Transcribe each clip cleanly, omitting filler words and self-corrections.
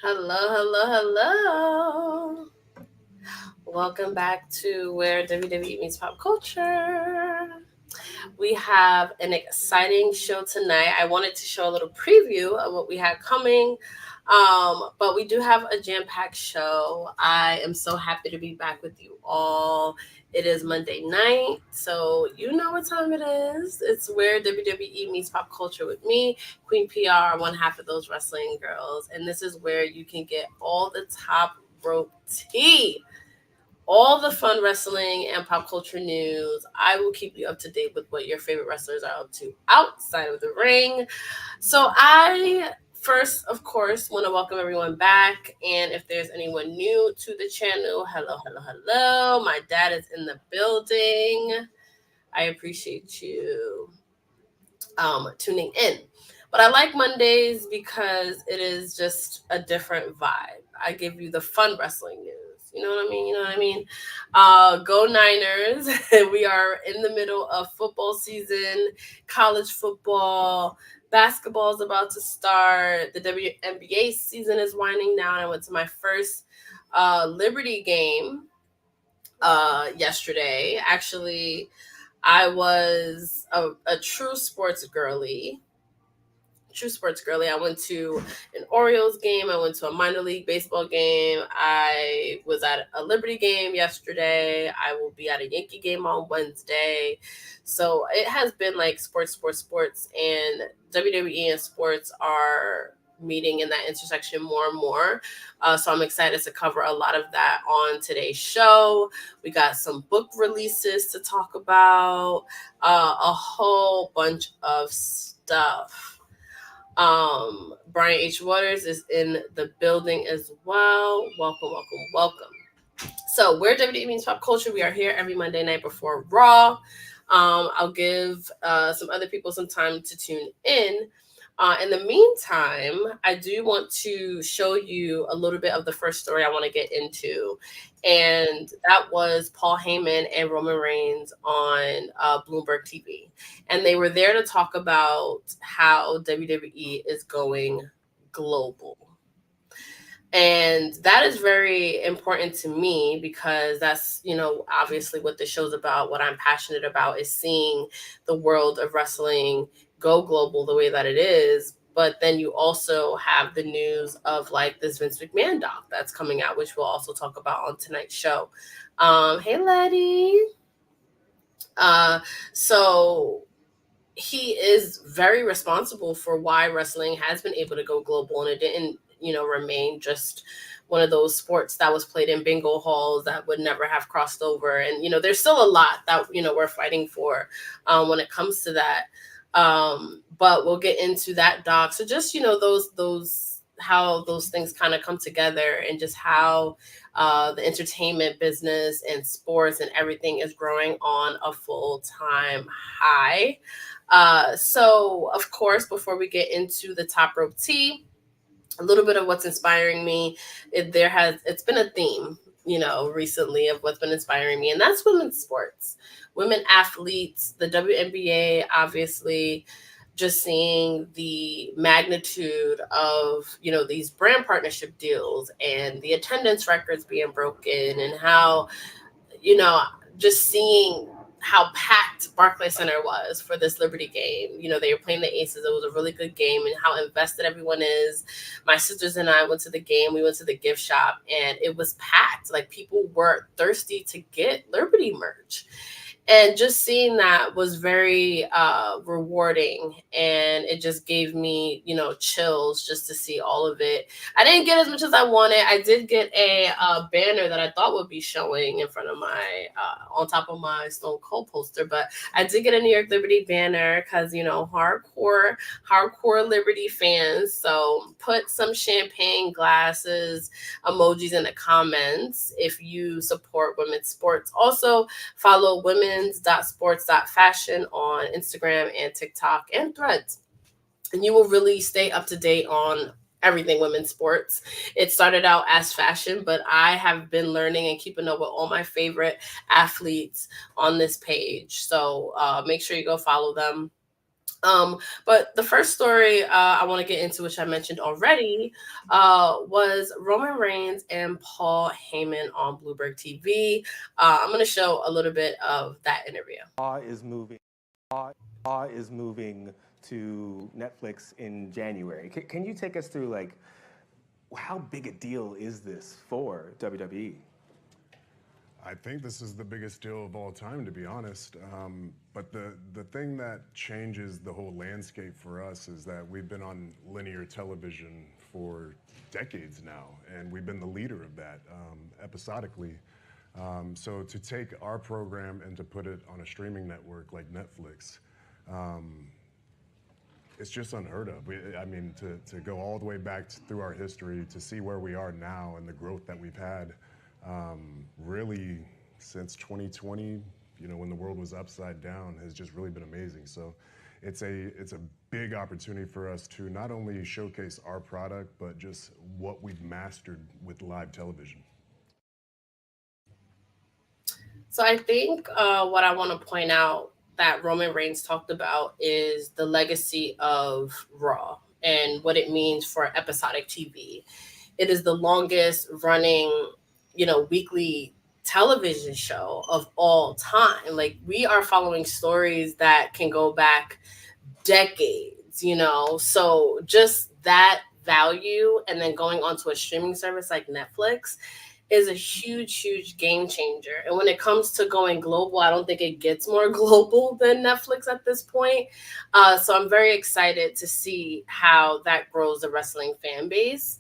Hello, hello, hello. Welcome back to Where WWE Meets Pop Culture. We have an exciting show tonight. I wanted to show a little preview of what we had coming, but we do have a jam-packed show. I am so happy to be back with you all. It is Monday night, so you know what time it is. It's Where WWE Meets Pop Culture with me, Queen PR, one half of those wrestling girls, and this is where you can get all the top rope tea, all the fun wrestling and pop culture news. I will keep you up to date with what your favorite wrestlers are up to outside of the ring. So I first, of course, want to welcome everyone back. And if there's anyone new to the channel, hello, hello, hello. My dad is in the building. I appreciate you tuning in. But I like Mondays because it is just a different vibe. I give you the fun wrestling news. You know what I mean? You know what I mean? Go Niners. We are in the middle of football season, college football. Basketball is about to start. The WNBA season is winding down. I went to my first Liberty game yesterday. Actually, I was a true sports girly. True sports girly. I went to an Orioles game. I went to a minor league baseball game. I was at a Liberty game yesterday. I will be at a Yankee game on Wednesday. So it has been like sports, sports, sports, and WWE and sports are meeting in that intersection more and more. So I'm excited to cover a lot of that on today's show. We got some book releases to talk about, a whole bunch of stuff. Brian H. Waters is in the building as well. Welcome, welcome, welcome. So we're WWE Means Pop Culture. We are here every Monday night before Raw. I'll give some other people some time to tune in. In the meantime, I do want to show you a little bit of the first story I want to get into. And that was Paul Heyman and Roman Reigns on Bloomberg TV. And they were there to talk about how WWE is going global. And that is very important to me because that's, obviously what the show's about. What I'm passionate about is seeing the world of wrestling go global the way that it is. But then you also have the news of like this Vince McMahon doc that's coming out, which we'll also talk about on tonight's show. Hey, Letty. So he is very responsible for why wrestling has been able to go global, and it didn't remain just one of those sports that was played in bingo halls that would never have crossed over. And there's still a lot that we're fighting for when it comes to that, but we'll get into that doc. So just those how those things kind of come together, and just how the entertainment business and sports and everything is growing on a full-time high. So of course, before we get into the top rope tea, a little bit of what's inspiring me. It's been a theme, recently, of what's been inspiring me, and that's women's sports, women athletes, the WNBA, obviously. Just seeing the magnitude of these brand partnership deals and the attendance records being broken, and how just seeing how packed Barclays Center was for this Liberty game. They were playing the Aces. It was a really good game, and how invested everyone is. My sisters and I went to the game. We went to the gift shop, and it was packed. Like, people were thirsty to get Liberty merch. And just seeing that was very rewarding, and it just gave me, chills just to see all of it. I didn't get as much as I wanted. I did get a banner that I thought would be showing in front of my, on top of my Stone Cold poster, but I did get a New York Liberty banner because, hardcore Liberty fans. So put some champagne glasses emojis in the comments if you support women's sports. Also, follow women's.sports.fashion on Instagram and TikTok and Threads, and you will really stay up to date on everything women's sports. It started out as fashion, but I have been learning and keeping up with all my favorite athletes on this page. So make sure you go follow them. But the first story I want to get into, which I mentioned already, was Roman Reigns and Paul Heyman on Bloomberg TV. I'm going to show a little bit of that interview. Raw is moving to Netflix in January. Can you take us through like how big a deal is this for WWE? I think this is the biggest deal of all time, to be honest. But the thing that changes the whole landscape for us is that we've been on linear television for decades now, and we've been the leader of that episodically. So to take our program and to put it on a streaming network like Netflix, it's just unheard of. I mean, to go all the way back through our history to see where we are now and the growth that we've had, really since 2020, you know, when the world was upside down, has just really been amazing. So it's a big opportunity for us to not only showcase our product, but just what we've mastered with live television. So I think what I want to point out that Roman Reigns talked about is the legacy of Raw and what it means for episodic TV. It is the longest running, weekly television show of all time. Like, we are following stories that can go back decades. So just that value, and then going onto a streaming service like Netflix is a huge, huge game changer. And when it comes to going global, I don't think it gets more global than Netflix at this point. So I'm very excited to see how that grows the wrestling fan base.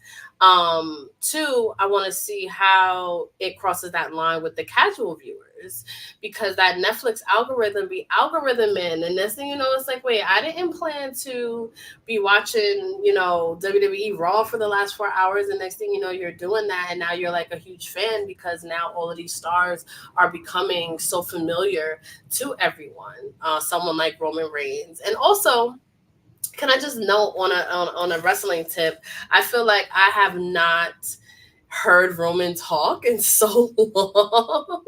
Two, I want to see how it crosses that line with the casual viewers, because that Netflix algorithm be algorithm in, and next thing you know, it's like, wait, I didn't plan to be watching, WWE Raw for the last 4 hours, and next thing you know, you're doing that, and now you're like a huge fan because now all of these stars are becoming so familiar to everyone. Someone like Roman Reigns, and also, can I just note on a wrestling tip? I feel like I have not heard Roman talk in so long.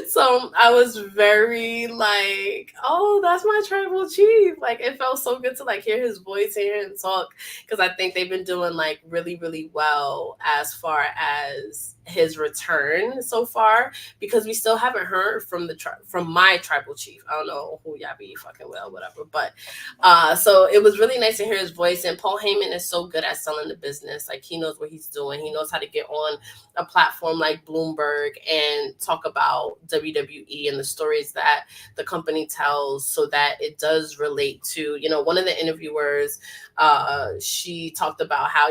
So I was very like, oh, that's my tribal chief. Like, it felt so good to like hear his voice, hear him talk, because I think they've been doing like really, really well as far as his return so far, because we still haven't heard from from my tribal chief. I don't know who y'all be fucking well, whatever. But so it was really nice to hear his voice. And Paul Heyman is so good at selling the business. Like, he knows what he's doing. He knows how to get on a platform like Bloomberg and talk about WWE and the stories that the company tells, so that it does relate to, one of the interviewers, she talked about how,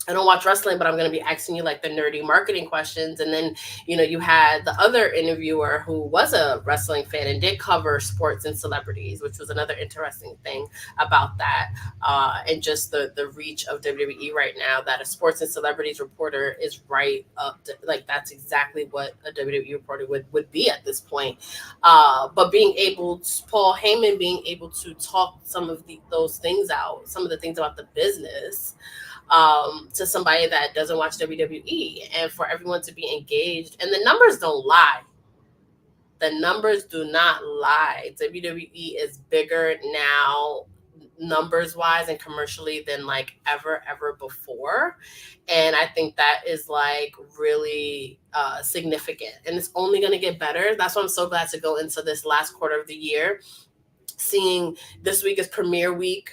I don't watch wrestling, but I'm going to be asking you like the nerdy marketing questions. And then, you had the other interviewer who was a wrestling fan and did cover sports and celebrities, which was another interesting thing about that. And just the reach of WWE right now, that a sports and celebrities reporter is right up to, like, that's exactly what a WWE reporter would be at this point. But Paul Heyman being able to talk some of those things out, some of the things about the business, to somebody that doesn't watch WWE, and for everyone to be engaged. And the numbers don't lie. The numbers do not lie. WWE is bigger now, numbers wise and commercially, than like ever before. And I think that is like really significant. And it's only going to get better. That's why I'm so glad to go into this last quarter of the year, seeing this week is premiere week.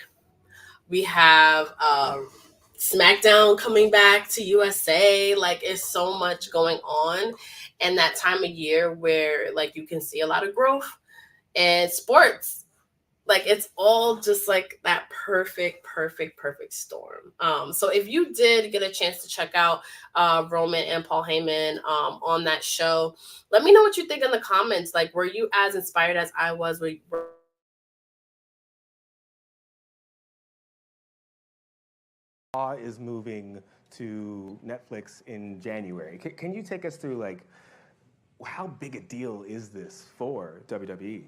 We have SmackDown coming back to USA. Like, it's so much going on, and that time of year where like you can see a lot of growth and sports. Like, it's all just like that perfect storm. So if you did get a chance to check out Roman and Paul Heyman on that show, let me know what you think in the comments. Like, were you as inspired as I was? Raw is moving to Netflix in January. Can you take us through like how big a deal is this for WWE?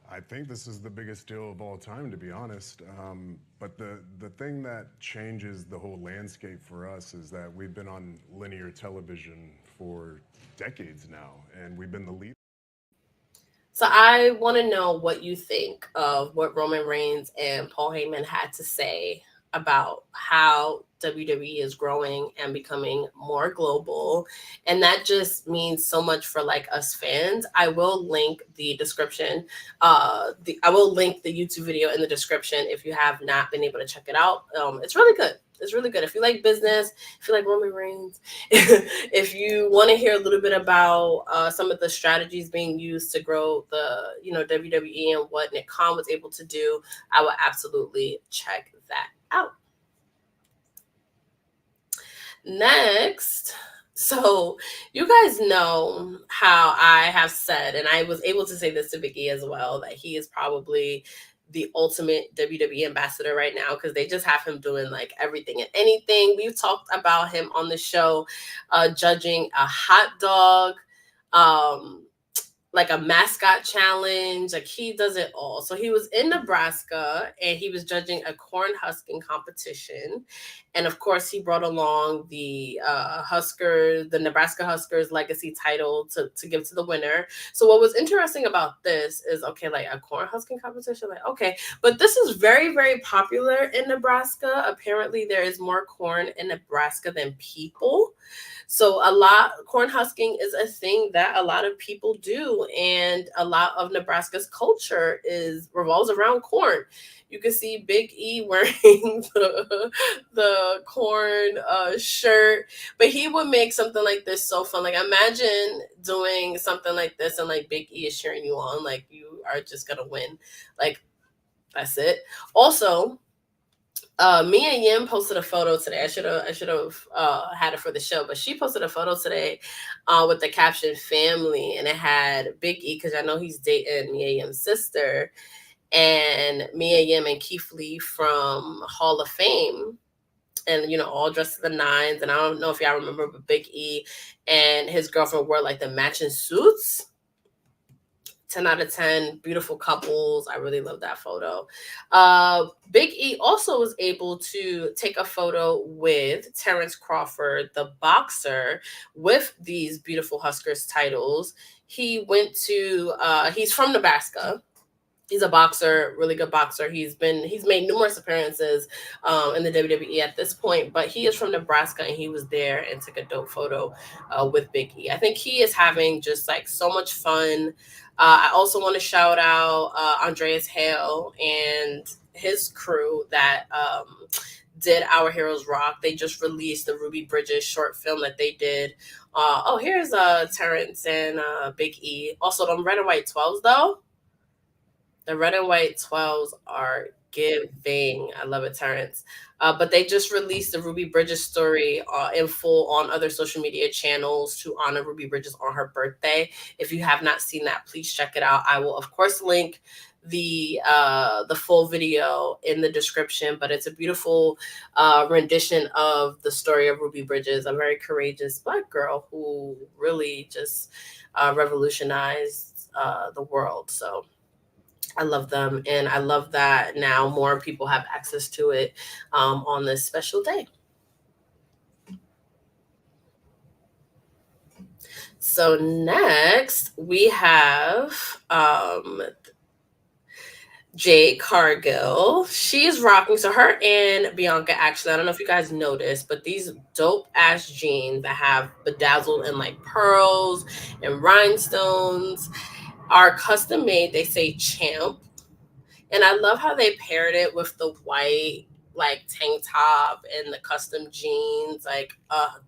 I think this is the biggest deal of all time, to be honest. But the thing that changes the whole landscape for us is that we've been on linear television for decades now, and we've been the lead. So I want to know what you think of what Roman Reigns and Paul Heyman had to say about how WWE is growing and becoming more global. And that just means so much for like us fans. I will link the description. I will link the YouTube video in the description if you have not been able to check it out. It's really good. It's really good. If you like business, if you like Roman Reigns, if you want to hear a little bit about some of the strategies being used to grow the, WWE and what Nick Khan was able to do, I will absolutely check that out. Next, so you guys know how I have said, and I was able to say this to Vicky as well, that he is probably the ultimate WWE ambassador right now because they just have him doing like everything and anything. We've talked about him on the show, judging a hot dog, like a mascot challenge. Like he does it all. So he was in Nebraska and he was judging a corn husking competition. And of course, he brought along the the Nebraska Huskers legacy title to give to the winner. So what was interesting about this is, okay, like a corn husking competition, like, okay, but this is very, very popular in Nebraska. Apparently there is more corn in Nebraska than people. So corn husking is a thing that a lot of people do, and a lot of Nebraska's culture revolves around corn. You can see Big E wearing the corn shirt, but he would make something like this so fun. Like imagine doing something like this and like Big E is cheering you on, like you are just gonna win. Like that's it. Also, Mia Yim posted a photo today. I should have had it for the show, but she posted a photo today with the caption "family," and it had Big E because I know he's dating Mia Yim's sister, and Mia Yim and Keith Lee from Hall of Fame, and all dressed to the nines. And I don't know if y'all remember, but Big E and his girlfriend wore like the matching suits. 10 out of 10, beautiful couples. I really love that photo. Big E also was able to take a photo with Terence Crawford, the boxer, with these beautiful Huskers titles. He went to, he's from Nebraska. He's a boxer, really good boxer. He's made numerous appearances in the WWE at this point, but he is from Nebraska and he was there and took a dope photo with Big E. I think he is having just like so much fun. I also want to shout out Andreas Hale and his crew that did Our Heroes Rock. They just released the Ruby Bridges short film that they did. Here's Terrence and Big E. Also, them red and white 12s though. The red and white 12s are giving. I love it, Terrence. But they just released the Ruby Bridges story in full on other social media channels to honor Ruby Bridges on her birthday. If you have not seen that, please check it out. I will, of course, link the full video in the description, but it's a beautiful rendition of the story of Ruby Bridges, a very courageous Black girl who really just revolutionized the world. So I love them, and I love that now more people have access to it on this special day. So next we have Jade Cargill. She's rocking. So her and Bianca, actually, I don't know if you guys noticed, but these dope ass jeans that have bedazzled and like pearls and rhinestones are custom made. They say Champ. And I love how they paired it with the white like tank top and the custom jeans. Like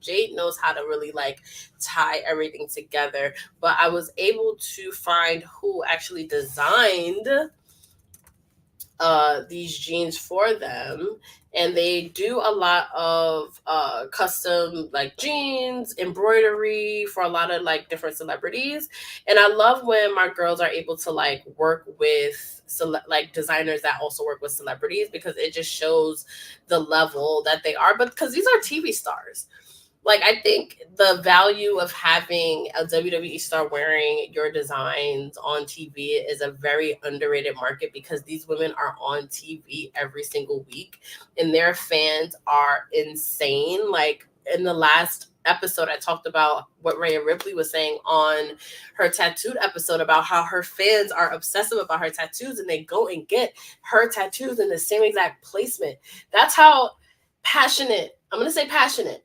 Jade knows how to really like tie everything together. But I was able to find who actually designed these jeans for them, and they do a lot of custom like jeans embroidery for a lot of like different celebrities. And I love when my girls are able to like work with like designers that also work with celebrities, because it just shows the level that they are. But because these are TV stars, like I think the value of having a WWE star wearing your designs on TV is a very underrated market, because these women are on TV every single week and their fans are insane. Like in the last episode, I talked about what Rhea Ripley was saying on her tattooed episode about how her fans are obsessive about her tattoos and they go and get her tattoos in the same exact placement. That's how passionate, I'm going to say passionate,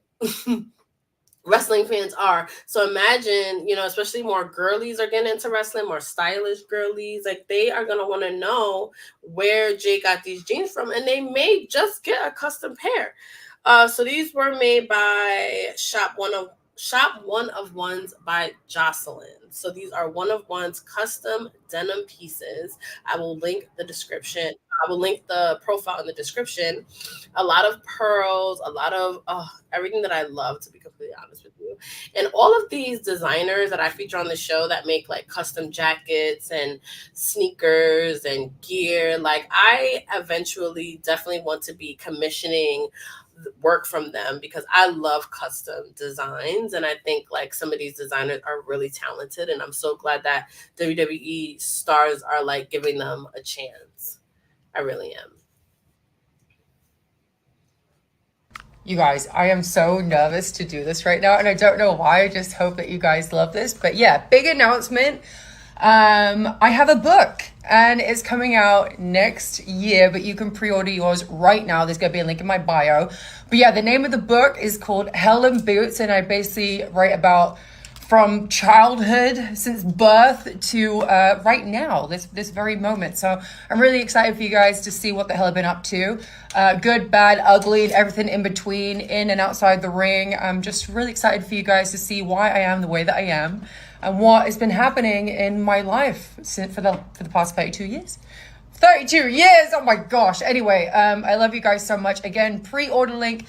wrestling fans are. So imagine, especially more girlies are getting into wrestling, more stylish girlies, like they are going to want to know where Jay got these jeans from, and they may just get a custom pair. So these were made by Shop One of Ones by Jocelyn. So these are one of one's custom denim pieces. I will link the description. I will link the profile in the description. A lot of pearls, a lot of everything that I love, to be completely honest with you. And all of these designers that I feature on the show that make like custom jackets and sneakers and gear, like I eventually definitely want to be commissioning work from them because I love custom designs, and I think like some of these designers are really talented, and I'm so glad that WWE stars are like giving them a chance. I really am. You guys, I am so nervous to do this right now, and I don't know why. I just hope that you guys love this. But yeah, big announcement. I have a book and it's coming out next year, but you can pre-order yours right now. There's going to be a link in my bio. But yeah, the name of the book is called Hell in Boots, and I basically write about from childhood, since birth, to right now, this very moment. So I'm really excited for you guys to see what the hell I've been up to. Good, bad, ugly, and everything in between, in and outside the ring. I'm just really excited for you guys to see why I am the way that I am and what has been happening in my life for the past 32 years. 32 years! Oh my gosh. Anyway, I love you guys so much. Again, pre-order link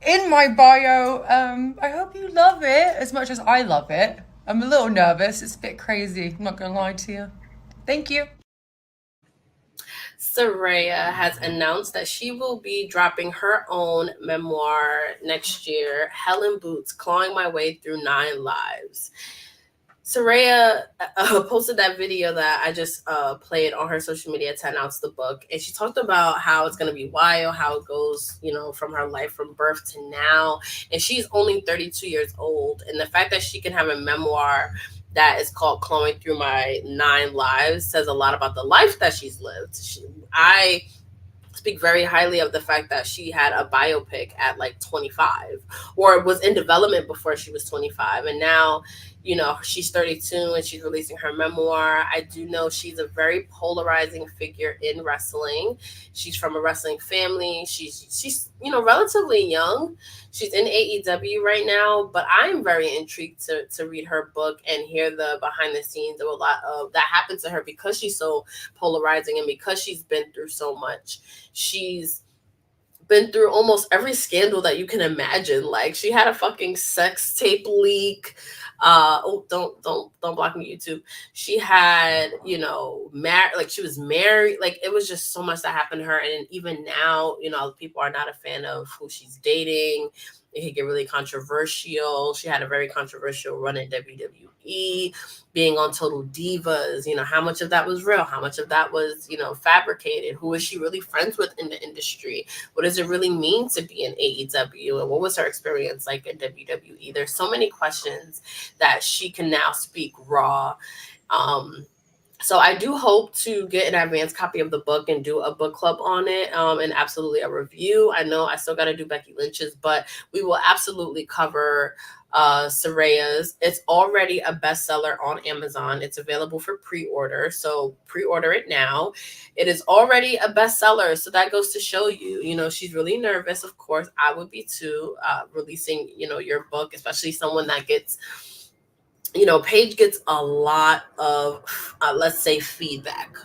in my bio. I hope you love it as much as I love it. I'm a little nervous. It's a bit crazy. I'm not going to lie to you. Thank you. Saraya has announced that she will be dropping her own memoir next year, Hell in Boots, Clawing My Way Through 9 Lives. Saraya posted that video that I just played on her social media to announce the book. And she talked about how it's going to be wild, how it goes, from her life from birth to now. And she's only 32 years old. And the fact that she can have a memoir that is called Clawing Through My 9 Lives says a lot about the life that she's lived. I speak very highly of the fact that she had a biopic at like 25, or was in development before she was 25. And now, she's 32 and she's releasing her memoir. I do know she's a very polarizing figure in wrestling. She's from a wrestling family. She's relatively young. She's in AEW right now, but I'm very intrigued to read her book and hear the behind the scenes of a lot of that happened to her because she's so polarizing and because she's been through so much. She's been through almost every scandal that you can imagine. Like, she had a fucking sex tape leak. Don't block me, YouTube. She had, she was married. Like, it was just so much that happened to her. And even now, people are not a fan of who she's dating. It could get really controversial. She had a very controversial run in WWE, being on Total Divas. How much of that was real? How much of that was, fabricated? Who is she really friends with in the industry? What does it really mean to be in AEW? And what was her experience like in WWE? There's so many questions that she can now speak raw. So I do hope to get an advanced copy of the book and do a book club on it, and absolutely a review. I know I still got to do Becky Lynch's, but we will absolutely cover Saraya's. It's already a bestseller on Amazon. It's available for pre-order, so pre-order it now. It is already a bestseller, so that goes to show you, she's really nervous. Of course, I would be too, releasing, your book, especially someone that gets... Paige gets a lot of, let's say, feedback,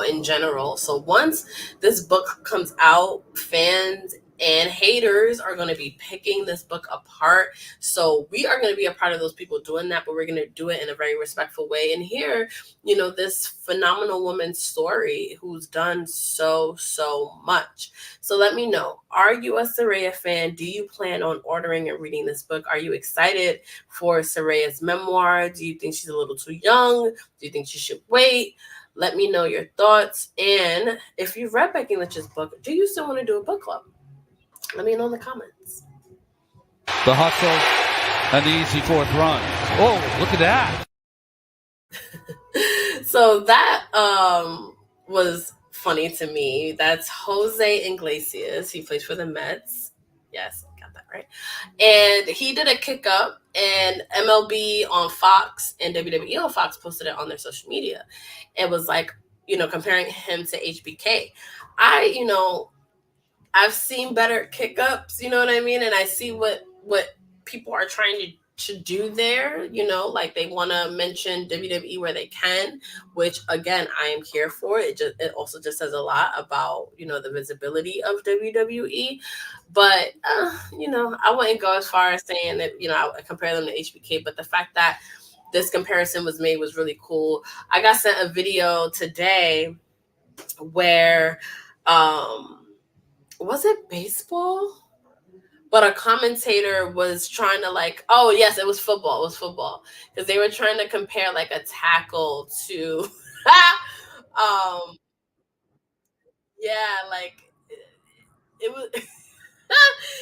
in general. So once this book comes out, fans and haters are going to be picking this book apart. So we are going to be a part of those people doing that, but we're going to do it in a very respectful way. And hear, this phenomenal woman's story who's done so much. So let me know, are you a Saraya fan? Do you plan on ordering and reading this book? Are you excited for Saraya's memoir? Do you think she's a little too young? Do you think she should wait? Let me know your thoughts. And if you've read Becky Lynch's book, do you still want to do a book club? Let me know in the comments. The Hustle An easy fourth run. Oh, look at that. So that was funny to me. That's Jose Iglesias. He plays for the Mets. Yes, got that right. And he did a kick up, and MLB on Fox and WWE on Fox posted it on their social media. It was like, comparing him to HBK. I've seen better kick ups, you know what I mean? And I see what people are trying to do there, like they want to mention WWE where they can, which again, I am here for. It also just says a lot about, the visibility of WWE. But, I wouldn't go as far as saying that, I compare them to HBK, but the fact that this comparison was made was really cool. I got sent a video today where, was it baseball? But a commentator was trying to oh yes, it was football. It was football because they were trying to compare like a tackle to, yeah, like it was.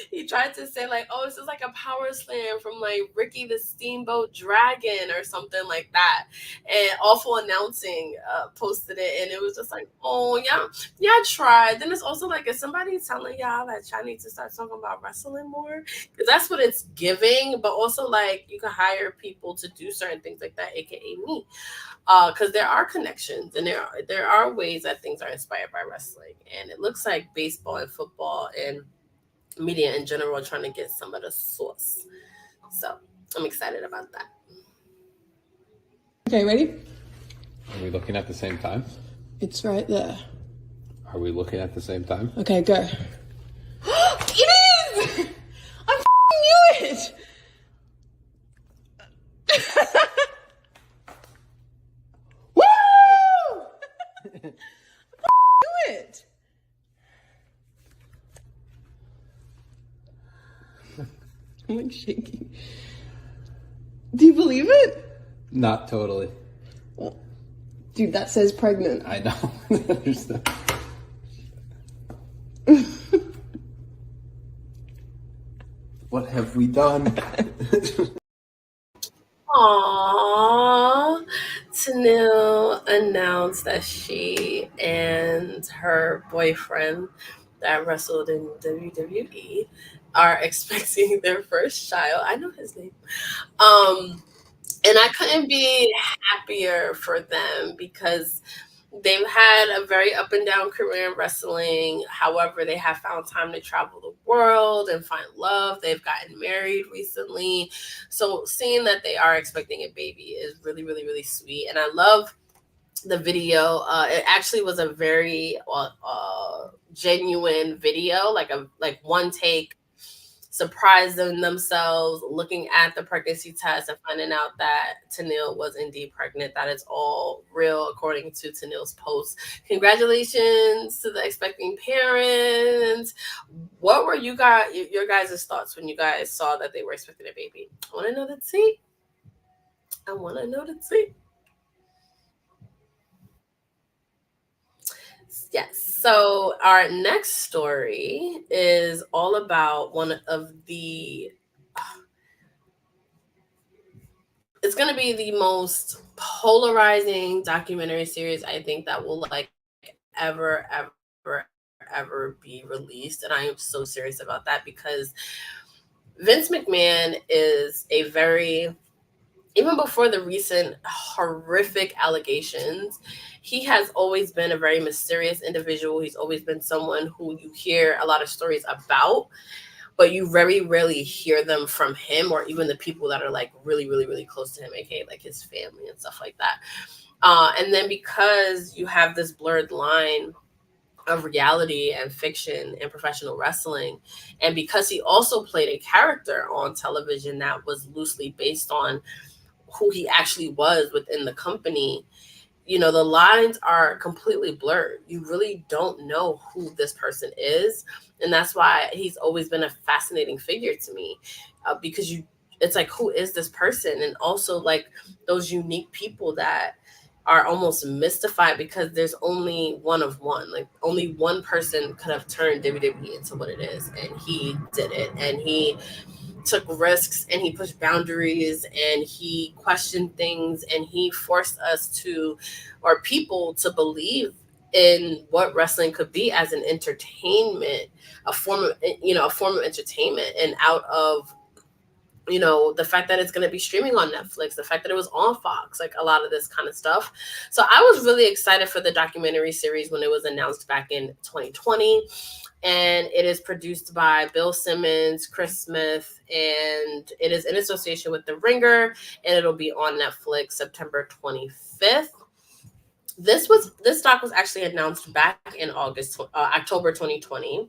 He tried to say this is like a power slam from like Ricky the Steamboat Dragon or something like that. And Awful Announcing posted it, and it was just like, oh yeah, I tried. Then it's also like, is somebody telling y'all that y'all need to start talking about wrestling more? Because that's what it's giving. But also like you can hire people to do certain things like that, aka me. Because there are connections and there are ways that things are inspired by wrestling, and it looks like baseball and football and media in general trying to get some of the sauce. So I'm excited about that. Okay, ready? Are we looking at the same time? It's right there. Are we looking at the same time? Okay, go. It is! I knew it! Woo! I knew it! I'm like shaking. Do you believe it? Not totally. Well, dude, that says pregnant. I know. There's the... What have we done? Aww. Tenille announced that she and her boyfriend that wrestled in WWE are expecting their first child. I know his name. And I couldn't be happier for them because they've had a very up and down career in wrestling. However, they have found time to travel the world and find love. They've gotten married recently. So seeing that they are expecting a baby is really, really, really sweet. And I love the video. It actually was a very genuine video, like one take, surprising themselves looking at the pregnancy test and finding out that Tenille was indeed pregnant. That is all real, according to Tenille's post. Congratulations to the expecting parents. What were your guys' thoughts when you guys saw that they were expecting a baby? I want to know the tea. Yes. So our next story is all about one of the. It's going to be the most polarizing documentary series I think that will ever be released, and I am so serious about that because Vince McMahon is a very. Even before the recent horrific allegations, he has always been a very mysterious individual. He's always been someone who you hear a lot of stories about, but you very rarely hear them from him or even the people that are really, really, really close to him, aka like his family and stuff like that. And then because you have this blurred line of reality and fiction and professional wrestling, and because he also played a character on television that was loosely based on who he actually was within the company, the lines are completely blurred. You really don't know who this person is. And that's why he's always been a fascinating figure to me, because it's like, who is this person? And also like those unique people that are almost mystified because there's only one of one. Like only one person could have turned WWE into what it is, and he did it. And he took risks, and he pushed boundaries, and he questioned things, and he forced us to, or people to believe in what wrestling could be as an entertainment, a form of entertainment, and out of the fact that it's going to be streaming on Netflix, the fact that it was on Fox, like a lot of this kind of stuff. So I was really excited for the documentary series when it was announced back in 2020. And it is produced by Bill Simmons, Chris Smith, and it is in association with The Ringer, and it'll be on Netflix September 25th. This doc was actually announced back in October 2020.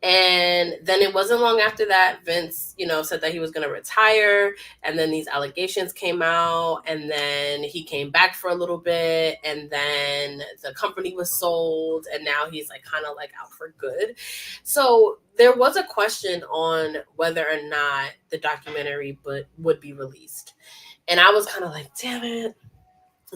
And then it wasn't long after that, Vince, said that he was going to retire. And then these allegations came out. And then he came back for a little bit. And then the company was sold. And now he's kind of out for good. So there was a question on whether or not the documentary would be released. And I was kind of like, damn it.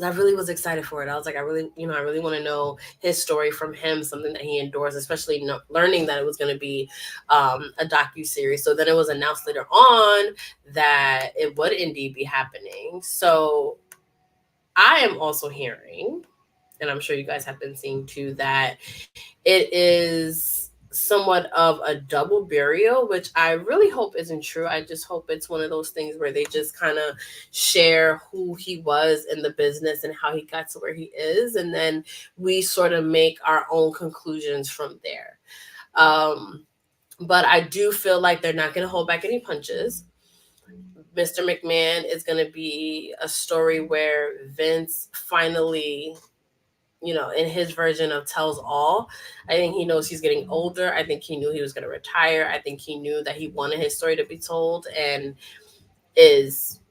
I really was excited for it. I was like, I really want to know his story from him, something that he endorsed, especially learning that it was going to be a docuseries. So then it was announced later on that it would indeed be happening. So I am also hearing, and I'm sure you guys have been seeing too, that it is somewhat of a double burial, which I really hope isn't true. I just hope it's one of those things where they just kind of share who he was in the business and how he got to where he is, and then we sort of make our own conclusions from there. But I do feel like they're not going to hold back any punches. Mr. McMahon is going to be a story where Vince finally, in his version of tells all. I think he knows he's getting older. I think he knew he was going to retire. I think he knew that he wanted his story to be told, and is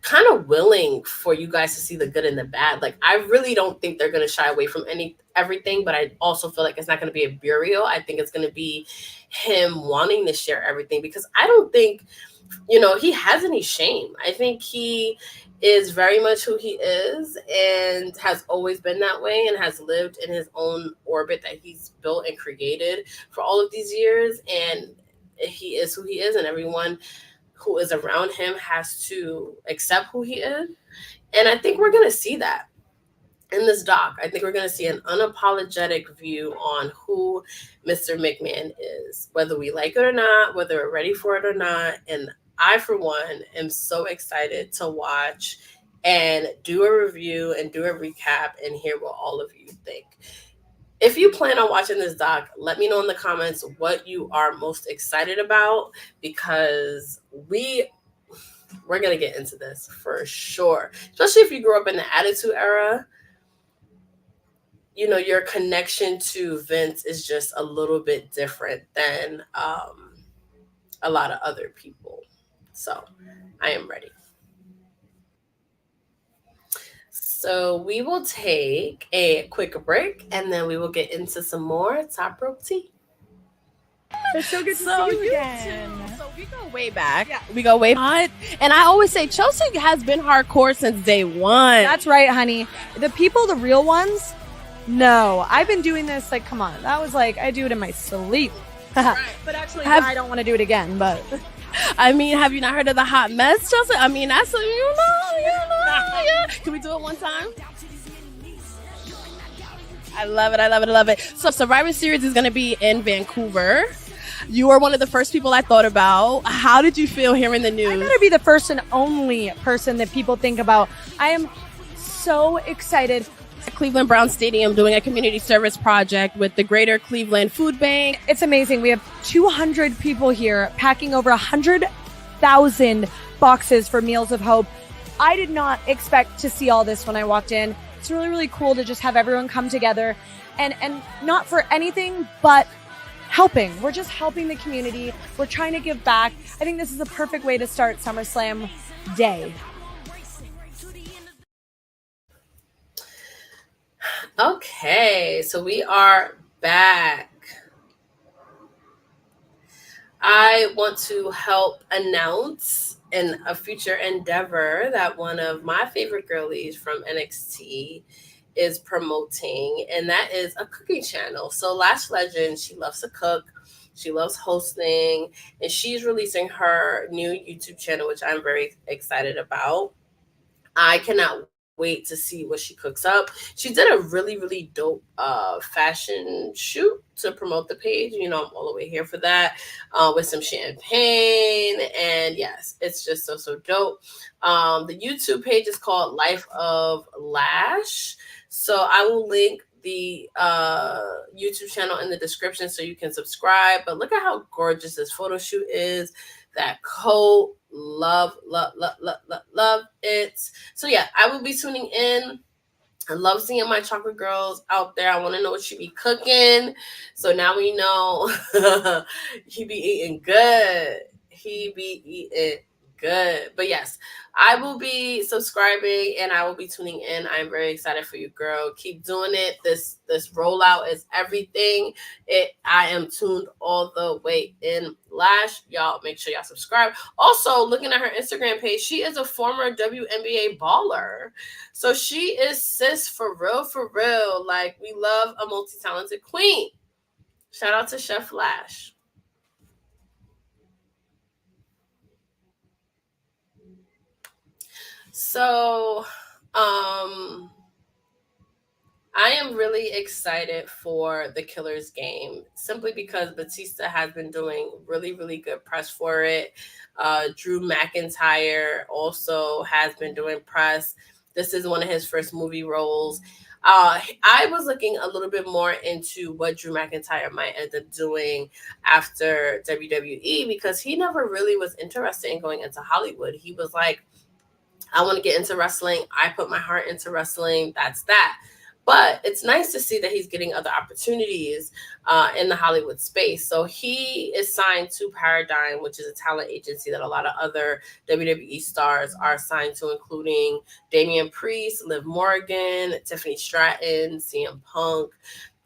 kind of willing for you guys to see the good and the bad. I really don't think they're going to shy away from everything, but I also feel like it's not going to be a burial. I think it's going to be him wanting to share everything, because I don't think, he has any shame. I think he is very much who he is and has always been that way, and has lived in his own orbit that he's built and created for all of these years. And he is who he is, and everyone who is around him has to accept who he is. And I think we're going to see that in this doc. I think we're going to see an unapologetic view on who Mr. McMahon is, whether we like it or not, whether we're ready for it or not. And I, for one, am so excited to watch and do a review and do a recap and hear what all of you think. If you plan on watching this doc, let me know in the comments what you are most excited about, because we're going to get into this for sure. Especially if you grew up in the Attitude Era. Your connection to Vince is just a little bit different than a lot of other people. So I am ready. So we will take a quick break, and then we will get into some more Top Rope Tea. It's so good to see you again. So we go way back. Yeah. We go way back. And I always say Chelsea has been hardcore since day one. That's right, honey. The people, the real ones, no. I've been doing this, come on. That was I do it in my sleep. Right. But actually, I don't want to do it again, but... I mean, have you not heard of the hot mess, Chelsea? I mean, that's, yeah. Can we do it one time? I love it. So Survivor Series is going to be in Vancouver. You are one of the first people I thought about. How did you feel hearing the news? I better be the first and only person that people think about. I am so excited. Cleveland Brown Stadium doing a community service project with the Greater Cleveland Food Bank. It's amazing. We have 200 people here packing over 100,000 boxes for Meals of Hope. I did not expect to see all this when I walked in. It's really, really cool to just have everyone come together and not for anything but helping. We're just helping the community. We're trying to give back. I think this is a perfect way to start SummerSlam Day. Okay, so we are back. I want to help announce in a future endeavor that one of my favorite girlies from NXT is promoting, and that is a cooking channel. So Lash Legend, she loves to cook, she loves hosting, and she's releasing her new YouTube channel, which I'm very excited about. I cannot wait to see what she cooks up. She did a really dope fashion shoot to promote the page. You know, I'm all the way here for that, with some champagne. And yes, it's just so dope. The YouTube page is called Life of Lash. So I will link the YouTube channel in the description so you can subscribe. But look at how gorgeous this photo shoot is. That coat, love it. So yeah, I will be tuning in. I love seeing my chocolate girls out there. I want to know what she be cooking. So now we know he be eating good. He be eating good. But yes, I will be subscribing and I will be tuning in. I'm very excited for you, girl. Keep doing it. This rollout is everything. I am tuned all the way in. Lash, y'all make sure y'all subscribe. Also, looking at her Instagram page, she is a former WNBA baller. So she is sis for real, for real. Like, we love a multi-talented queen. Shout out to Chef Lash. So, I am really excited for the Killers game simply because Batista has been doing really good press for it. Drew McIntyre also has been doing press. This is one of his first movie roles. I was looking a little bit more into what Drew McIntyre might end up doing after WWE because he never really was interested in going into Hollywood. He was like, I want to get into wrestling. I put my heart into wrestling. That's that. But it's nice to see that he's getting other opportunities in the Hollywood space. So he is signed to Paradigm, which is a talent agency that a lot of other WWE stars are signed to, including Damian Priest, Liv Morgan, Tiffany Stratton, CM Punk.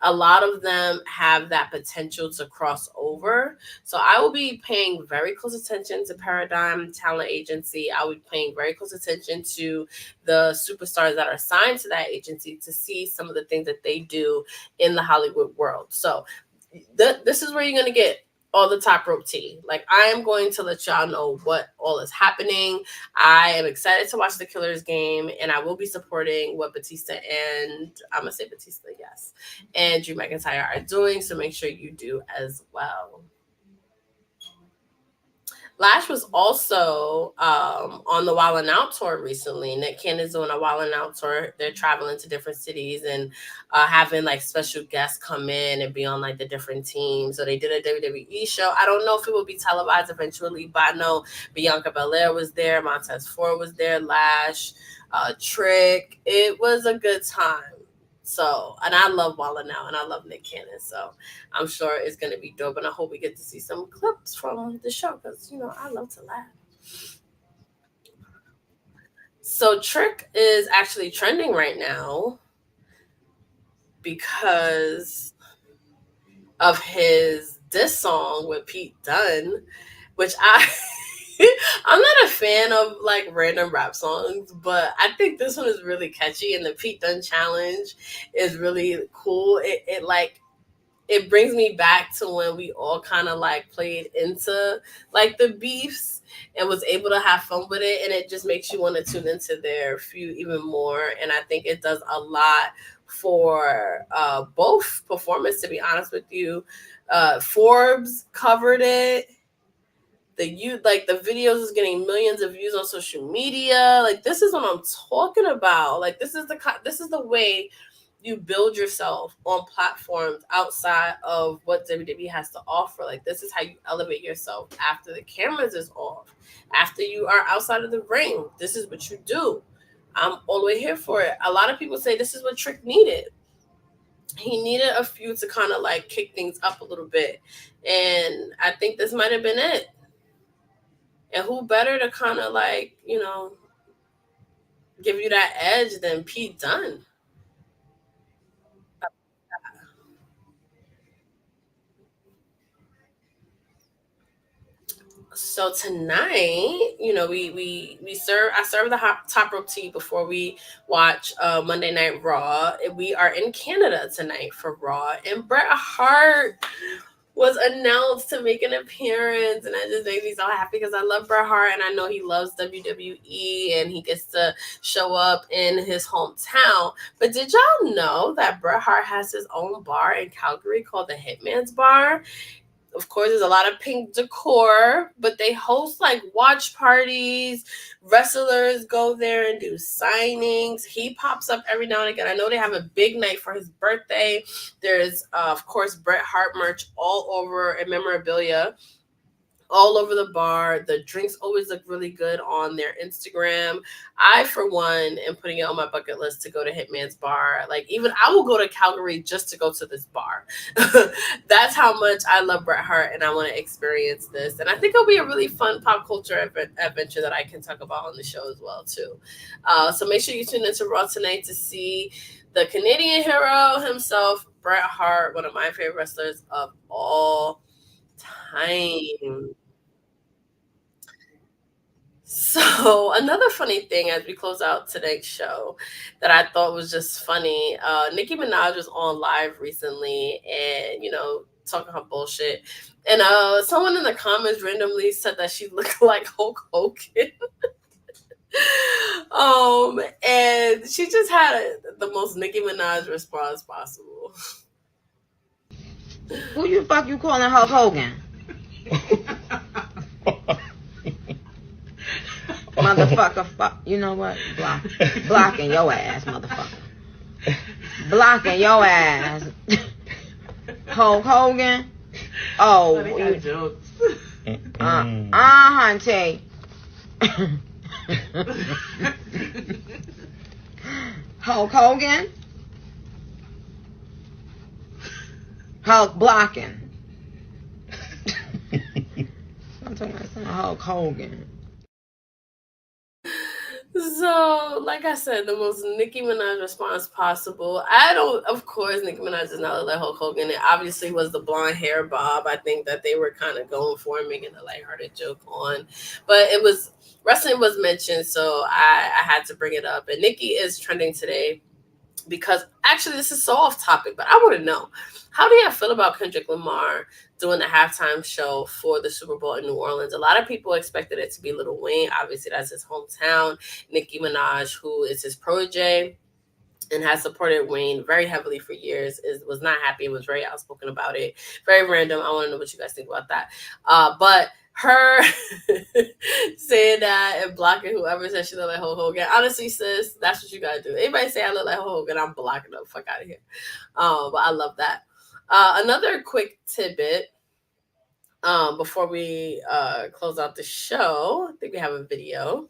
A lot of them have that potential to cross over. So I will be paying very close attention to Paradigm Talent Agency. I will be paying very close attention to the superstars that are signed to that agency to see some of the things that they do in the Hollywood world. So this is where you're going to get all the top rope tea. Like, I am going to let y'all know what all is happening. I am excited to watch the Killers game, and I will be supporting what Batista and I'm gonna say Batista, yes, and Drew McIntyre are doing. So make sure you do as well. Lash was also on the Wild 'N Out tour recently. Nick Cannon's doing a Wild 'N Out tour. They're traveling to different cities and having like special guests come in and be on like the different teams. So they did a WWE show. I don't know if it will be televised eventually, but I know Bianca Belair was there, Montez Ford was there, Lash, Trick. It was a good time. So, and I love Walla now, and I love Nick Cannon. So, I'm sure it's going to be dope, and I hope we get to see some clips from the show because, you know, I love to laugh. So, Trick is actually trending right now because of his diss song with Pete Dunne, which I'm not a fan of like random rap songs, but I think this one is really catchy, and the Pete Dunne challenge is really cool. It brings me back to when we all kind of like played into like the beefs and was able to have fun with it, and it just makes you want to tune into their feud even more. And I think it does a lot for both performance, to be honest with you. Forbes covered it. The videos is getting millions of views on social media. Like, this is what I'm talking about. Like, this is the way you build yourself on platforms outside of what WWE has to offer. Like, this is how you elevate yourself after the cameras is off, after you are outside of the ring. This is what you do. I'm all the way here for it. A lot of people say this is what Trick needed. He needed a few to kind of like kick things up a little bit. And I think this might have been it. And who better to kind of like, you know, give you that edge than Pete Dunne? So tonight, I serve the top rope tea before we watch Monday Night Raw. We are in Canada tonight for Raw, and Bret Hart was announced to make an appearance, and that just made me so happy because I love Bret Hart and I know he loves WWE and he gets to show up in his hometown. But did y'all know that Bret Hart has his own bar in Calgary called the Hitman's Bar? Of course, there's a lot of pink decor, but they host like watch parties. Wrestlers go there and do signings. He pops up every now and again. I know they have a big night for his birthday. There's, of course, Bret Hart merch all over and memorabilia all over the bar. The drinks always look really good on their Instagram. I, for one, am putting it on my bucket list to go to Hitman's Bar. Like, even I will go to Calgary just to go to this bar. That's how much I love Bret Hart and I want to experience this. And I think it'll be a really fun pop culture adventure that I can talk about on the show as well, too. So make sure you tune into Raw tonight to see the Canadian hero himself, Bret Hart, one of my favorite wrestlers of all time. So another funny thing as we close out today's show that I thought was just funny, Nicki Minaj was on live recently and, talking her bullshit. And someone in the comments randomly said that she looked like Hulk Hogan. And she just had the most Nicki Minaj response possible. Who you calling Hulk Hogan? Motherfucker, you know what? Blocking your ass, motherfucker. Blocking your ass. Hulk Hogan. Oh, jokes. Hunty. Hulk Hogan. Hulk blocking. I'm talking about Hulk Hogan. So, like I said, the most Nicki Minaj response possible. Of course, Nicki Minaj does not look like Hulk Hogan. It obviously was the blonde hair bob. I think that they were kind of going for and making a lighthearted joke on. But wrestling was mentioned, so I had to bring it up. And Nicki is trending today because, actually, this is so off topic, but I want to know, how do y'all feel about Kendrick Lamar doing the halftime show for the Super Bowl in New Orleans? A lot of people expected it to be Lil Wayne. Obviously, that's his hometown. Nicki Minaj, who is his protege and has supported Wayne very heavily for years, was not happy and was very outspoken about it. Very random. I want to know what you guys think about that. But her saying that and blocking whoever says she look like Hulk Hogan. Honestly, sis, that's what you gotta do. Anybody say I look like Hulk Hogan, I'm blocking the fuck out of here. But I love that. Another quick tidbit before we close out the show. I think we have a video.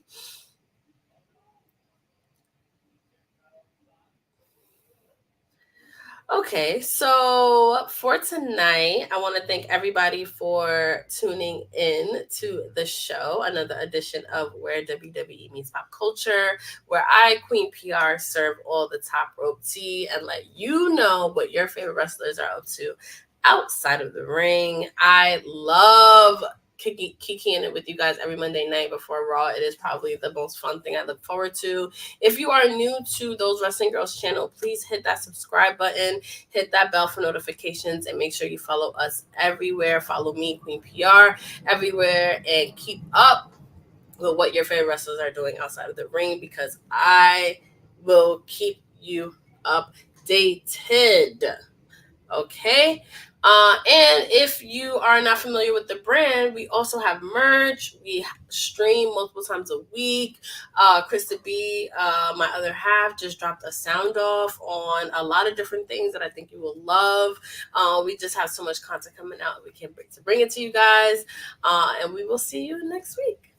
Okay, so for tonight, I want to thank everybody for tuning in to the show. Another edition of Where WWE Meets Pop Culture, where I, Queen PR, serve all the top rope tea and let you know what your favorite wrestlers are up to outside of the ring. I love kikiing it with you guys every Monday night before Raw. It is probably the most fun thing I look forward to. If you are new to Those Wrestling Girls channel, please hit that subscribe button, hit that bell for notifications, and make sure you follow us everywhere. Follow me, Queen PR, everywhere, and keep up with what your favorite wrestlers are doing outside of the ring, because I will keep you updated. Okay? And if you are not familiar with the brand, we also have merch. We stream multiple times a week. Krista B, my other half, just dropped a sound off on a lot of different things that I think you will love. We just have so much content coming out. We can't wait to bring it to you guys. And we will see you next week.